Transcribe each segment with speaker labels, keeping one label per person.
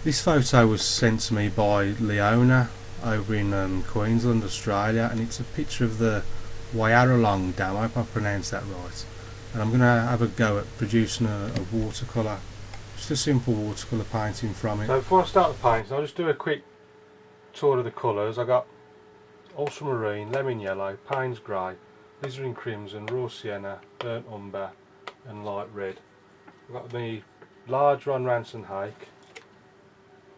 Speaker 1: This photo was sent to me by Leona over in Queensland, Australia, and it's a picture of the Wyarralong Dam. I hope I pronounced that right. And I'm going to have a go at producing a watercolour, just a simple watercolour painting from it.
Speaker 2: So before I start the painting, I'll just do a quick tour of the colours. I got ultramarine, lemon yellow, Payne's grey, alizarin crimson, raw sienna, burnt umber and light red. I've got the large Ron Ranson hake.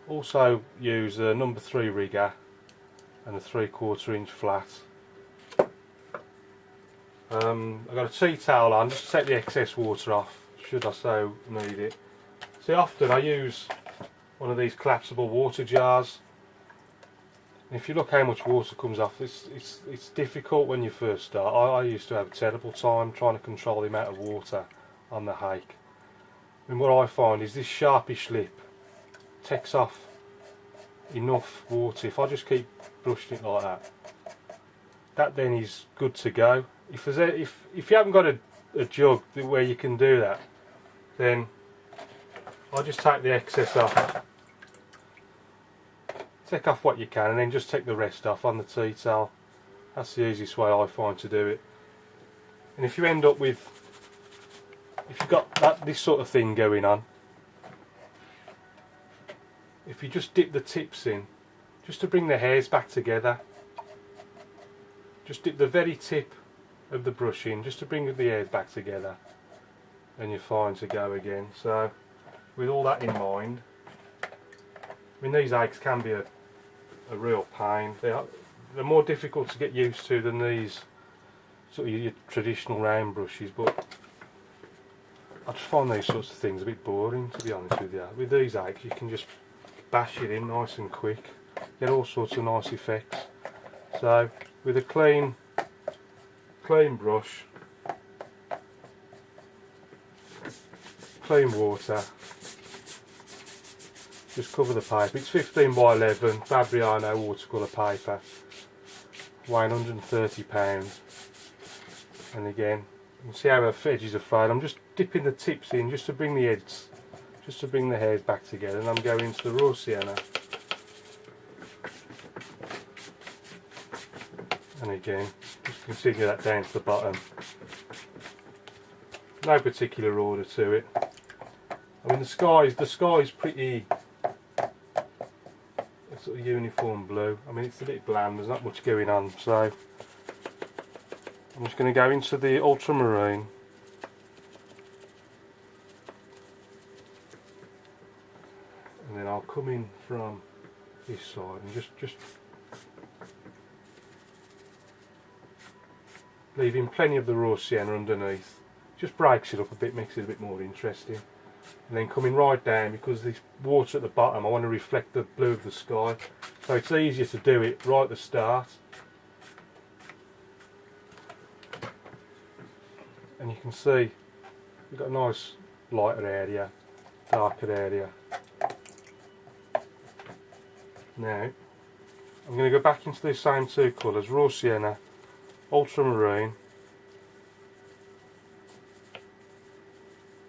Speaker 2: Also use the number 3 rigger and a 3/4 inch flat. I've got a tea towel on just to take the excess water off, should I so need it. See, often I use one of these collapsible water jars. And if you look how much water comes off, it's difficult when you first start. I used to have a terrible time trying to control the amount of water on the hake. And what I find is this sharpish lip takes off enough water. If I just keep brushing it like that, that then is good to go. If you haven't got a jug where you can do that, then I just take the excess off. Take off what you can and then just take the rest off on the tea towel. That's the easiest way I find to do it. And if you end up with, if you've got this sort of thing going on, if you just dip the tips in, just to bring the hairs back together, just dip the very tip of the brush in, just to bring the hairs back together, and you're fine to go again. So with all that in mind, I mean, these hakes can be a real pain. They're more difficult to get used to than these sort of your traditional round brushes, but I just find these sorts of things a bit boring, to be honest with you. With these hakes you can just bash it in nice and quick, get all sorts of nice effects. So with a clean brush, clean water, just cover the paper. It's 15 by 11 Fabriano Watercolour Paper, weighing 130 pounds. And again, you can see how the edges are frayed. I'm just dipping the tips in just to bring the edges, just to bring the hairs back together. And I'm going into the raw sienna. And again, just continue that down to the bottom. No particular order to it. I mean, the sky is pretty sort of uniform blue. I mean, it's a bit bland, there's not much going on, so I'm just going to go into the ultramarine, and then I'll come in from this side and just leaving plenty of the raw sienna underneath. Just breaks it up a bit, makes it a bit more interesting. And then coming right down, because this water at the bottom, I want to reflect the blue of the sky, so it's easier to do it right at the start. And you can see we've got a nice lighter area, darker area. Now I'm going to go back into the same two colours, raw sienna, ultramarine,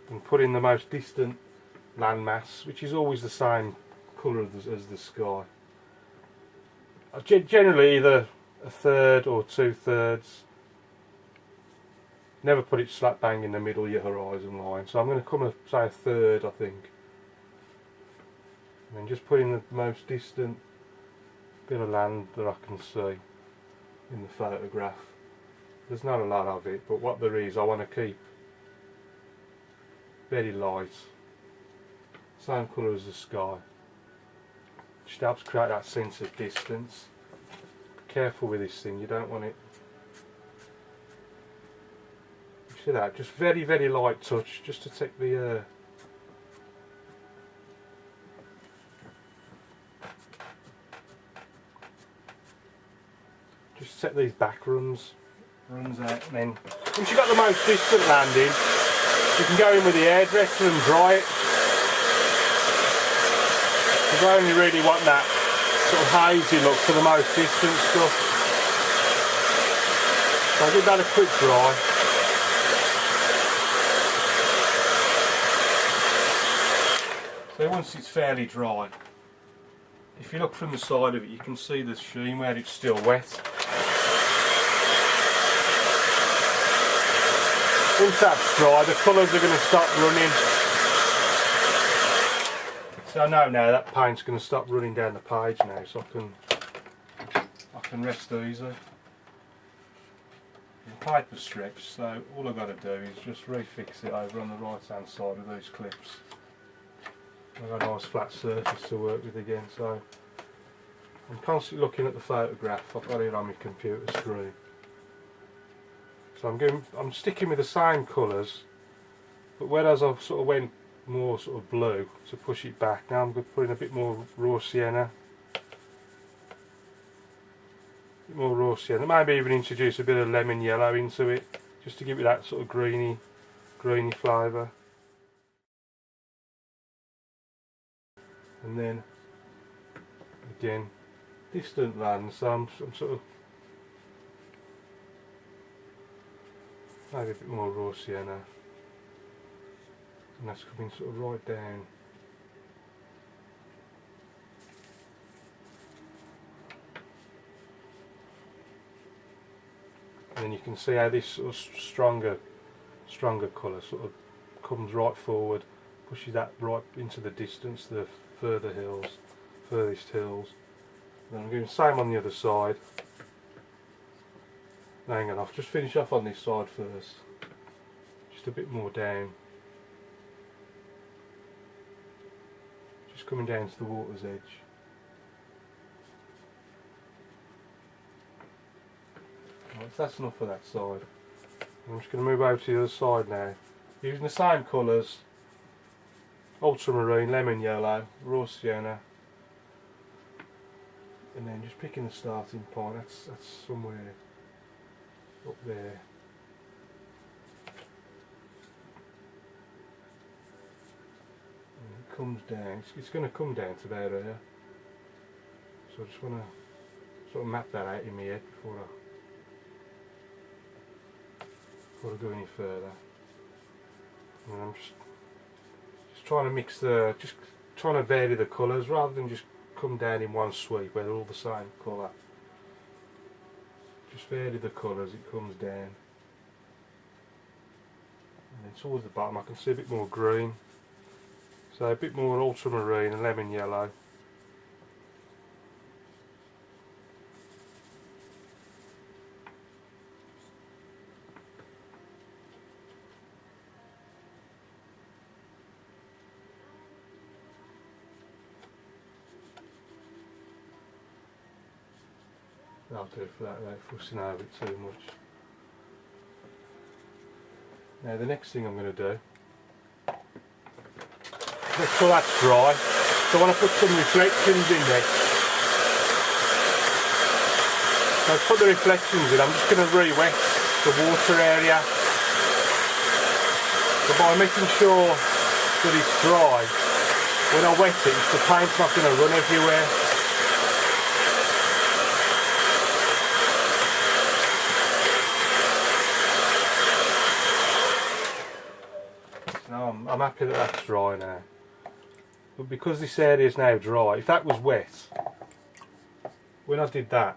Speaker 2: and put in the most distant landmass, which is always the same colour as the sky. Generally either a third or 2/3. Never put it slap bang in the middle of your horizon line, so I'm going to come say a third, I think, and then just put in the most distant bit of land that I can see in the photograph. There's not a lot of it, but what there is I want to keep very light, same colour as the sky. Just helps create that sense of distance. Be careful with this thing, you don't want it. You see that? Just very, very light touch, just to take the just set these back runs out, and then once you've got the most distant landing, you can go in with the hairdresser and dry it. Because I only really want that sort of hazy look for the most distant stuff. So I'll give that a quick dry. So once it's fairly dry, if you look from the side of it, you can see the sheen where it's still wet. Once that's dry, the colours are going to stop running. So I know now that paint's going to stop running down the page now, so I can rest easy. The paper's stretched, so all I've got to do is just refix it over on the right hand side of those clips. I've got a nice flat surface to work with again, so I'm constantly looking at the photograph. I've got it on my computer screen. So I'm sticking with the same colours, but whereas I sort of went more sort of blue to push it back, now I'm going to put in a bit more raw sienna. Maybe even introduce a bit of lemon yellow into it, just to give it that sort of greeny flavour. And then again, distant lands, so I'm sort of maybe a bit more raw sienna, and that's coming sort of right down. And then you can see how this sort of stronger colour sort of comes right forward, pushes that right into the distance, the furthest hills. Then I'm doing the same on the other side. Hang on, I'll just finish off on this side first. Just a bit more down. Just coming down to the water's edge. Right, so that's enough for that side. I'm just going to move over to the other side now. Using the same colours. Ultramarine, lemon yellow, raw sienna. And then just picking the starting point. That's somewhere up there. And it comes down. It's going to come down to about here. So I just want to sort of map that out in my head before I go any further. And I'm just trying to mix just trying to vary the colours rather than just come down in one sweep where they're all the same colour. Just vary the colours, it comes down. And then towards the bottom I can see a bit more green. So a bit more ultramarine and lemon yellow. I'll do it for that without fussing over it too much. Now the next thing I'm going to do, let's call that dry. So I want to put some reflections in there. So I've put the reflections in, I'm just going to re-wet the water area. So by making sure that it's dry, when I wet it, the paint's not going to run everywhere. I'm happy that that's dry now, but because this area is now dry, if that was wet, when I did that,